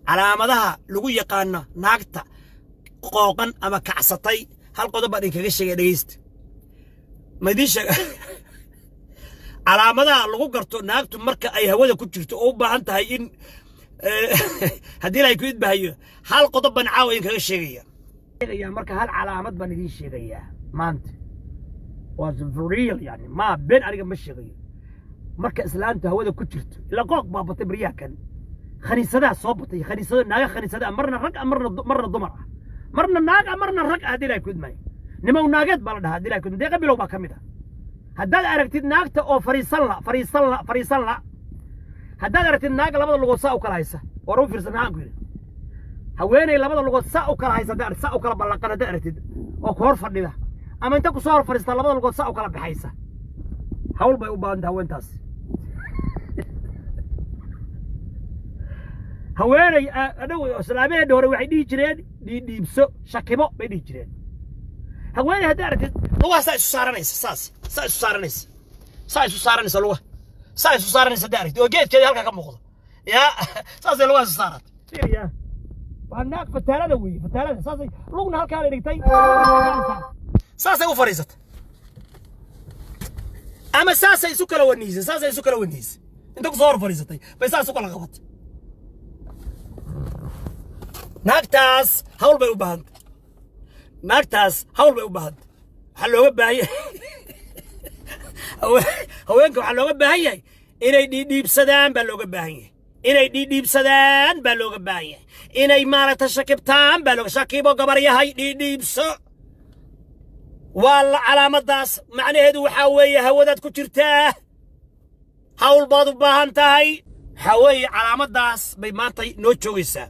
calaamadaha lagu yaqaano naagta qooqan ama kacsatay hal qodob baan kaga sheegay dhageysta madisha calaamadaha lagu garto naagtu marka ay hawada ku jirto oo u baahan tahay in hadii la ku idbahayo hal qodob baan caawa kaga sheegaya marka hal calaamad baan idin sheegaya maanta was real yani ma been aniga ma sheegayo marka islaanta hawada ku jirto ila qooq baabatay bariyakan khaniisadaha soo batay khaniisado naaga khaniisadaha marna rag marna dumar ah marna naaga marna rag hadii la ku idmay nimaw naageed baa la dhahaa hadii la ku idmay qabilow baa kamid ah haddaad aragtid naagta oo fariisan la haddaad aragtid naag labada lugood saa u kala haysa war u fiirsan maxaan ku yidhi haweeney labada lugood saa u kala haysa saa u kala ballaqan haddaad aragtid oo ku hor fadhida ama inta ku soo hor fadhiista labada lugood saa u kala baxaysa hawl bay u baahan tahay haweentaas haweeney adhow islaameedii hore waxay dhihi jireen dhiibso shakibo bay dhihi jireen haweeney haddaad aragtid lugaha saa isu saaranaysa saa isu saaranaysa lugaha saa isu saaranaysa haddaad aragtid oo geedkeedii halkaa ka muuqdo yaa saasay lugaha isu saaratay fiiriya waa naag fataalada weeye fataalada saasay lugna halkaa la dhigtay saasay u fadhiisatay ama saasay isu kala waniisay inta ku soo hor fadhiisatay bay saas u kala qabatay naagtaas hawl bay u baahantay waxaa looga baahan yahay haweenka waxaa looga baahan yahay inay dhiidhiibsadaan baa looga baahan yahay inay maaragta shakibtaan baa shakibo gabar yahay dhiidhiibso waa la calaamadaas macnaheedu waxaa weeye hawadaad ku jirtaa hawl baad u baahan tahay waxaa weeye calaamadaas bay maanta noo joogaysaa